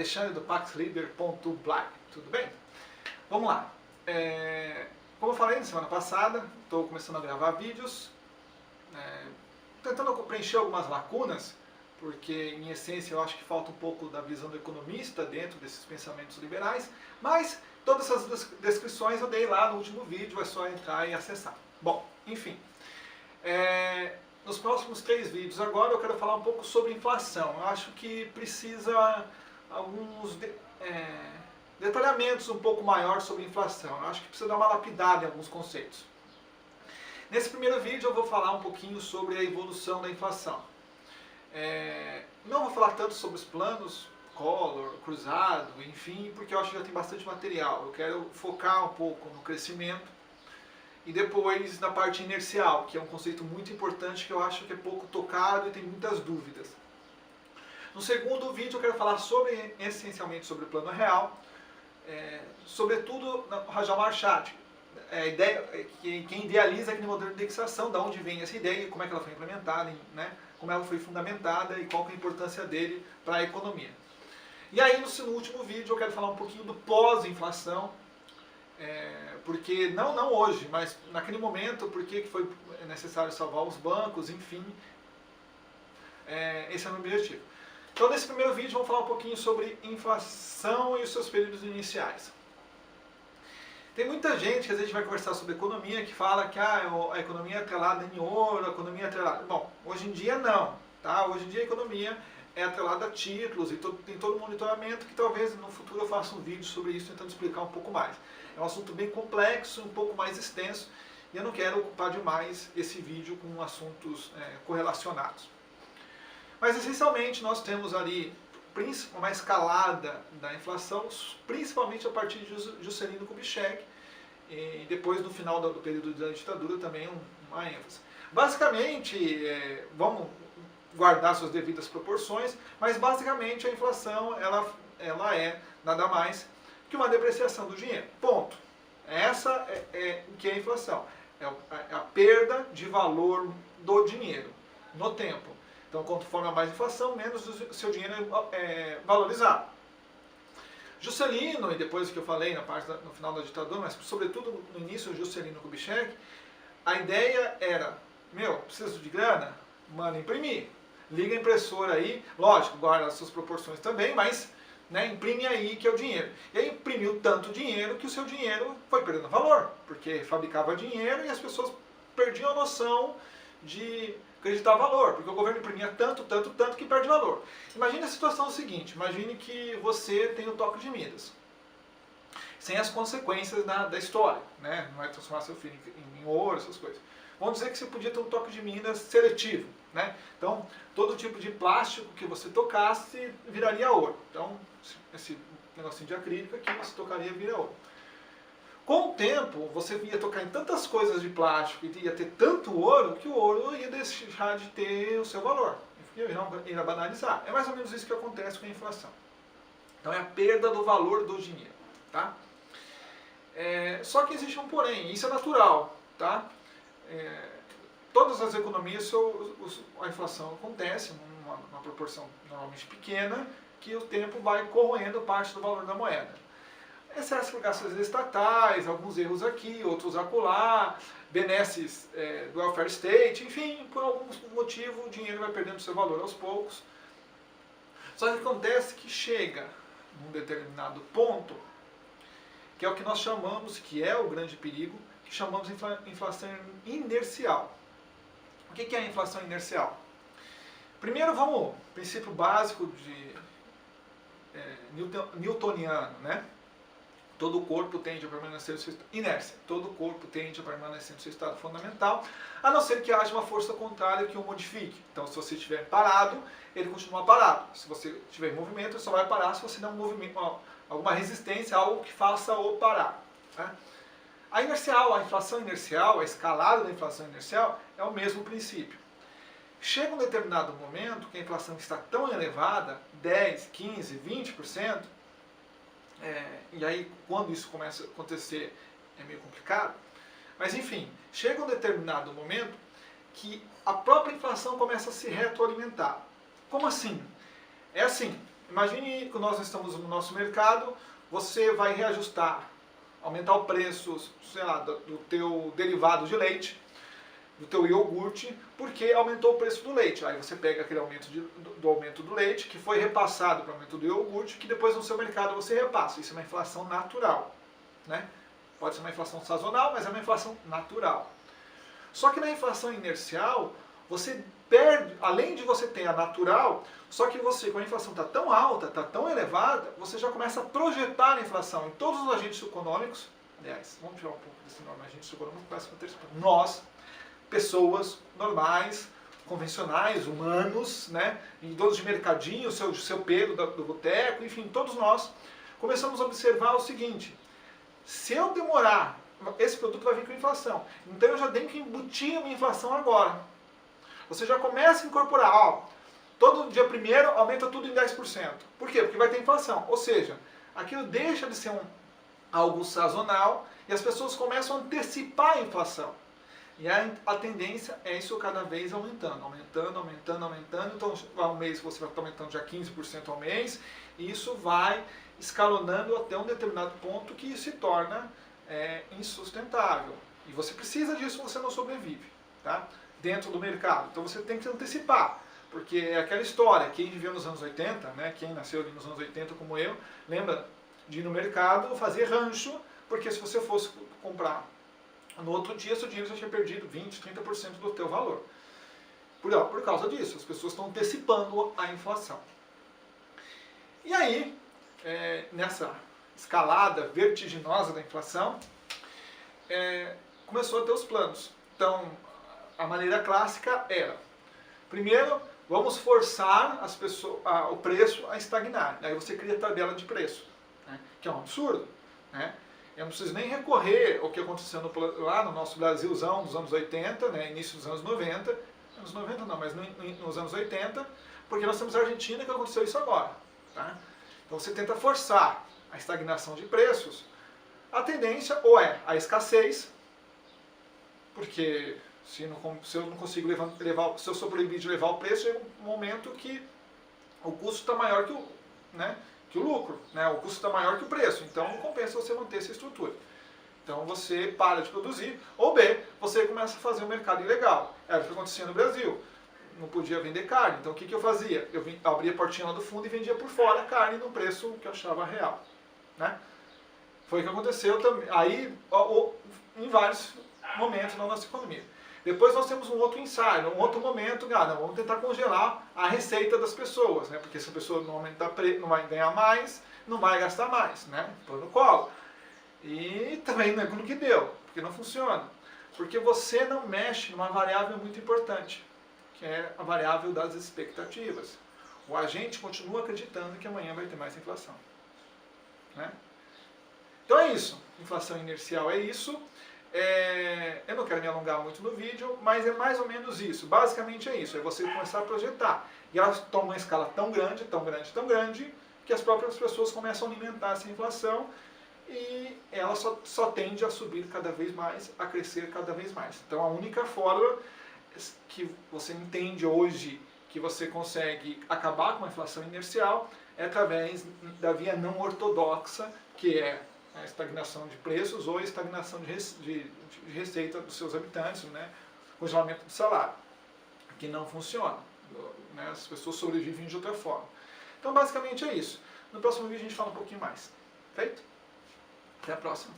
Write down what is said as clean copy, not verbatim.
Alexandre do paxleader.blog, tudo bem? Vamos lá. Como eu falei na semana passada, estou começando a gravar vídeos, tentando preencher algumas lacunas, porque em essência eu acho que falta um pouco da visão do economista dentro desses pensamentos liberais, mas todas essas descrições eu dei lá no último vídeo, é só entrar e acessar. Bom, enfim. Nos próximos 3 vídeos agora eu quero falar um pouco sobre inflação. Eu acho que precisa alguns detalhamentos um pouco maior sobre inflação. Eu acho que precisa dar uma lapidada em alguns conceitos. Nesse primeiro vídeo eu vou falar um pouquinho sobre a evolução da inflação. Não vou falar tanto sobre os planos Collor, cruzado, enfim, porque eu acho que já tem bastante material. Eu quero focar um pouco no crescimento e depois na parte inercial, que é um conceito muito importante que eu acho que é pouco tocado e tem muitas dúvidas. No segundo vídeo eu quero falar essencialmente sobre o plano real, sobretudo no Rajal Marchad, quem idealiza aquele modelo de indexação, de onde vem essa ideia, como é que ela foi implementada, né, como ela foi fundamentada e qual que é a importância dele para a economia. E aí no último vídeo eu quero falar um pouquinho do pós-inflação, porque não hoje, mas naquele momento, porque foi necessário salvar os bancos, enfim, esse é o meu objetivo. Então nesse primeiro vídeo vamos falar um pouquinho sobre inflação e os seus períodos iniciais. Tem muita gente que às vezes vai conversar sobre economia que fala que a economia é atrelada em ouro, a economia é atrelada... Bom, hoje em dia não, tá? Hoje em dia a economia é atrelada a títulos e tem todo o monitoramento que talvez no futuro eu faça um vídeo sobre isso tentando explicar um pouco mais. É um assunto bem complexo, um pouco mais extenso e eu não quero ocupar demais esse vídeo com assuntos correlacionados. Mas essencialmente nós temos ali uma escalada da inflação, principalmente a partir de Juscelino Kubitschek e depois no final do período da ditadura também uma ênfase. Basicamente, vamos guardar suas devidas proporções, mas basicamente a inflação ela é nada mais que uma depreciação do dinheiro. Ponto. Essa é o que é a inflação. É a perda de valor do dinheiro no tempo. Então, conforme a mais inflação, menos o seu dinheiro é valorizado. Juscelino, e depois que eu falei no final da ditadura, mas sobretudo no início, Juscelino Kubitschek, a ideia era, preciso de grana? Manda imprimir. Liga a impressora aí, lógico, guarda as suas proporções também, mas imprime aí que é o dinheiro. E aí imprimiu tanto dinheiro que o seu dinheiro foi perdendo valor, porque fabricava dinheiro e as pessoas perdiam a noção de acreditar valor, porque o governo imprimia tanto que perde valor. Imagine a situação seguinte, imagine que você tem o toque de Midas, sem as consequências da história, né? Não é transformar seu filho em ouro, essas coisas. Vamos dizer que você podia ter um toque de Midas seletivo, né? Então, todo tipo de plástico que você tocasse viraria ouro. Então, esse negocinho de acrílico aqui, você tocaria vira ouro. Com o tempo, você ia tocar em tantas coisas de plástico e ia ter tanto ouro, que o ouro ia deixar de ter o seu valor. Ia banalizar. É mais ou menos isso que acontece com a inflação. Então é a perda do valor do dinheiro. Tá? Só que existe um porém, isso é natural. Tá? Todas as economias, a inflação acontece numa proporção normalmente pequena, que o tempo vai corroendo parte do valor da moeda. Excesso de gastos estatais, alguns erros aqui, outros acolá, benesses do welfare state, enfim, por algum motivo o dinheiro vai perdendo seu valor aos poucos. Só que acontece que chega num determinado ponto, que é o que nós chamamos, que é o grande perigo, que chamamos de inflação inercial. O que é a inflação inercial? Primeiro vamos, princípio básico de newtoniano, né? Todo o corpo tende a permanecer no seu estado. Inércia. Todo o corpo tende a permanecer no seu estado fundamental, a não ser que haja uma força contrária que o modifique. Então, se você estiver parado, ele continua parado. Se você estiver em movimento, ele só vai parar se você der um movimento, alguma resistência, algo que faça o parar. Né? A inflação inercial, a escalada da inflação inercial, é o mesmo princípio. Chega um determinado momento que a inflação está tão elevada, 10, 15, 20%, e aí quando isso começa a acontecer é meio complicado, mas enfim, chega um determinado momento que a própria inflação começa a se retroalimentar. Como assim? É assim, imagine que nós estamos no nosso mercado, você vai reajustar, aumentar o preço, sei lá, do teu derivado de leite, do teu iogurte, porque aumentou o preço do leite. Aí você pega aquele aumento do aumento do leite, que foi repassado para o aumento do iogurte, que depois no seu mercado você repassa. Isso é uma inflação natural, né? Pode ser uma inflação sazonal, mas é uma inflação natural. Só que na inflação inercial, você perde, além de você ter a natural, só que você, quando a inflação está tão alta, está tão elevada, você já começa a projetar a inflação em todos os agentes econômicos. Aliás, vamos tirar um pouco desse nome agentes econômicos, começa a ter nós, pessoas normais, convencionais, humanos, né, em donos de mercadinho, o seu Pedro do boteco, enfim, todos nós começamos a observar o seguinte: se eu demorar, esse produto vai vir com inflação, então eu já tenho que embutir a minha inflação agora. Você já começa a incorporar, ó, todo dia primeiro aumenta tudo em 10%. Por quê? Porque vai ter inflação. Ou seja, aquilo deixa de ser algo sazonal e as pessoas começam a antecipar a inflação. E a tendência é isso cada vez aumentando. Então, ao mês você vai estar aumentando já 15% ao mês, e isso vai escalonando até um determinado ponto que se torna insustentável. E você precisa disso, você não sobrevive, tá? Dentro do mercado. Então você tem que antecipar. Porque é aquela história, quem viveu nos anos 80, né, quem nasceu ali nos anos 80 como eu, lembra de ir no mercado fazer rancho, porque se você fosse comprar no outro dia, seu dinheiro já tinha perdido 20%, 30% do teu valor. Por causa disso, as pessoas estão antecipando a inflação. E aí, nessa escalada vertiginosa da inflação, começou a ter os planos. Então, a maneira clássica era, primeiro, vamos forçar as pessoas, o preço a estagnar. Aí você cria tabela de preço, né, que é um absurdo, né? Eu não preciso nem recorrer ao que aconteceu lá no nosso Brasilzão dos anos 80, né, início dos anos 90, anos 90 não, mas nos anos 80, porque nós temos a Argentina que aconteceu isso agora. Tá? Então você tenta forçar a estagnação de preços, a tendência ou é a escassez, porque se eu não consigo se eu sou proibido de levar o preço, chega um momento que o custo está maior que o lucro, né? O custo está maior que o preço, então não compensa você manter essa estrutura. Então você para de produzir, ou B, você começa a fazer um mercado ilegal. Era o que acontecia no Brasil, não podia vender carne, então o que eu fazia? Eu abria a portinha lá do fundo e vendia por fora a carne num preço que eu achava real. Né? Foi o que aconteceu também, aí, em vários momentos na nossa economia. Depois nós temos um outro ensaio, um outro momento, vamos tentar congelar a receita das pessoas, né? Porque se a pessoa não aumentar preço, não vai ganhar mais, não vai gastar mais, né? Põe no colo. E também não é aquilo que deu, porque não funciona. Porque você não mexe numa variável muito importante, que é a variável das expectativas. O agente continua acreditando que amanhã vai ter mais inflação. Né? Então é isso, inflação inercial é isso. Eu não quero me alongar muito no vídeo, mas é mais ou menos isso. Basicamente é isso, é você começar a projetar. E elas tomam uma escala tão grande, que as próprias pessoas começam a alimentar essa inflação e ela só tende a subir cada vez mais, a crescer cada vez mais. Então a única forma que você entende hoje que você consegue acabar com a inflação inercial é através da via não ortodoxa, que é a estagnação de preços ou a estagnação de receita dos seus habitantes, né? Congelamento do salário, que não funciona. Né? As pessoas sobrevivem de outra forma. Então, basicamente é isso. No próximo vídeo a gente fala um pouquinho mais. Feito? Até a próxima.